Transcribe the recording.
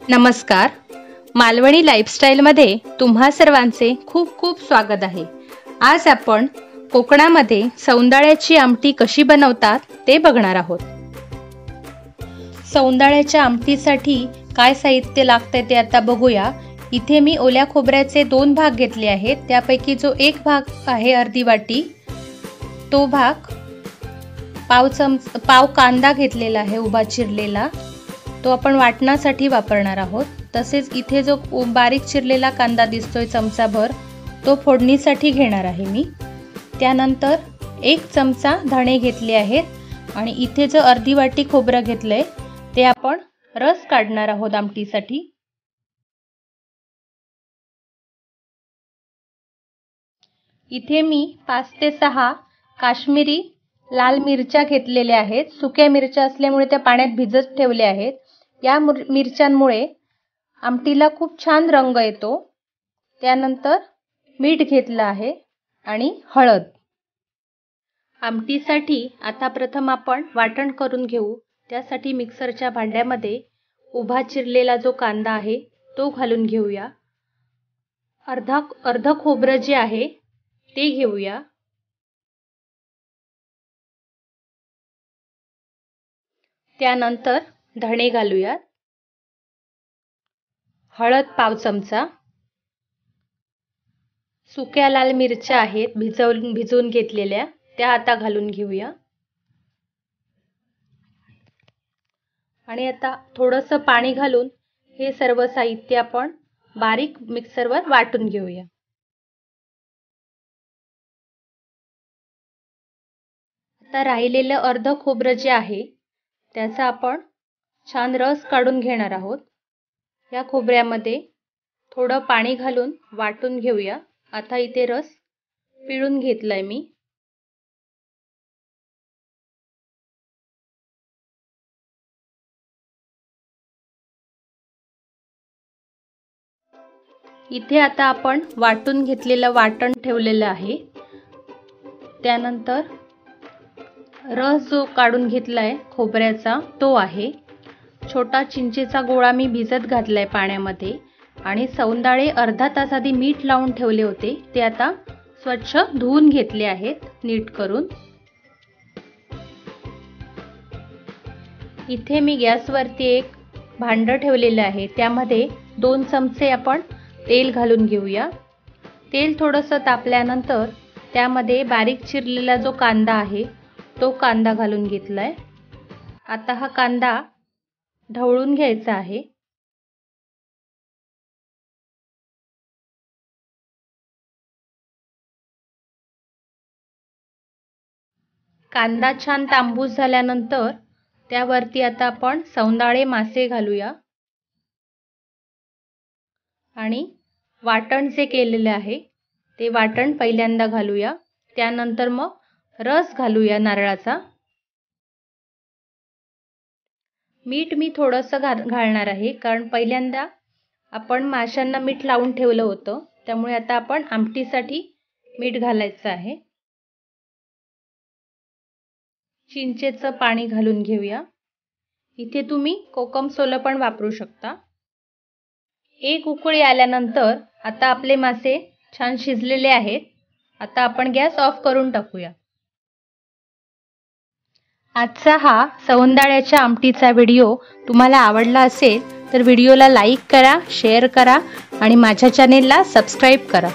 नमस्कार, मालवणी लाईफस्टाईलमध्ये तुम्हा सर्वांचे खूप खूप स्वागत आहे। आज आपण कोकणामध्ये सौंदाळ्याची आमटी कशी बनवतात ते बघणार आहोत। सौंदाळ्याच्या आमटीसाठी काय साहित्य लागते ते आता बघूया। इथे मी ओल्या खोबऱ्याचे 2 भाग घेतले आहेत। त्यापैकी जो एक भाग आहे अर्धी वाटी, तो भाग पाव कांदा घेतलेला आहे उभा चिरलेला, तो आपण वाटण्यासाठी वापरणार आहोत। तसेच इथे जो बारीक चिरलेला कांदा दिसतोय चमचाभर, तो फोडणीसाठी घेणार आहे मी। त्यानंतर 1 चमचा धणे घेतले आहेत आणि इथे जो अर्धी वाटी खोबरं घेतलंय ते आपण रस काढणार आहोत आमटीसाठी। इथे मी 5 ते 6 काश्मीरी लाल मिरच्या घेतलेल्या आहेत। सुक्या मिरच्या असल्यामुळे त्या पाण्यात भिजत ठेवल्या आहेत। या मिरच्यांमुळे आमटीला खूप छान रंग येतो। त्यानंतर मीठ घेतलं आहे आणि हळद। आमटीसाठी आता प्रथम आपण वाटण करून घेऊ। त्यासाठी मिक्सरच्या भांड्यामध्ये उभा चिरलेला जो कांदा आहे तो घालून घेऊया। अर्ध खोबरं जे आहे ते घेऊया। त्यानंतर धणे घालूया, हळद पाव चमचा, सुक्या लाल मिरच्या आहेत भिजवून घेतलेल्या त्या आता घालून घेऊया। आणि आता थोडंसं पाणी घालून हे सर्व साहित्य आपण बारीक मिक्सरवर वाटून घेऊया। आता राहिलेलं अर्ध खोबरं जे आहे त्याचा आपण छान रस काढून घेणार आहोत। या खोबऱ्यामध्ये थोडं पाणी घालून वाटून घेऊया। आता इथे रस पिळून घेतलाय मी। इथे आता आपण वाटून घेतलेलं वाटण ठेवलेलं आहे। त्यानंतर रस जो काढून घेतलाय खोबऱ्याचा तो आहे। छोटा चिंचेचा गोळा मी भिजत घातलाय पाण्यामध्ये आणि सौंदाळे अर्धा तास आधी मीठ लावून ठेवले होते, ते आता स्वच्छ धुवून घेतले आहेत नीट करून। इथे मी गॅसवरती एक भांडं ठेवलेलं आहे, त्यामध्ये 2 चमचे आपण तेल घालून घेऊया। तेल थोडंसं तापल्यानंतर त्यामध्ये बारीक चिरलेला जो कांदा आहे तो कांदा घालून घेतलाय। आता हा कांदा ढवळून घ्यायचा आहे। कांदा छान तांबूस झाल्यानंतर त्यावरती आता आपण सौंदाळे मासे घालूया आणि वाटण जे केलेले आहे ते वाटण पहिल्यांदा घालूया। त्यानंतर मग रस घालूया नारळाचा। मीठ मी थोडंसं घालणार आहे, कारण पहिल्यांदा आपण माशांना मीठ लावून ठेवलं होतं, त्यामुळे आता आपण आमटीसाठी मीठ घालायचं आहे। चिंचेचं पाणी घालून घेऊया। इथे तुम्ही कोकम सोलं पण वापरू शकता। एक उकळी आल्यानंतर आता आपले मासे छान शिजलेले आहेत। आता आपण गॅस ऑफ करून टाकूया। आजचा हा सौंदाळ्याच्या आमटीचा व्हिडिओ तुम्हाला आवडला असेल तर व्हिडिओला लाईक करा, शेअर करा आणि माझ्या चॅनेलला सबस्क्राईब करा।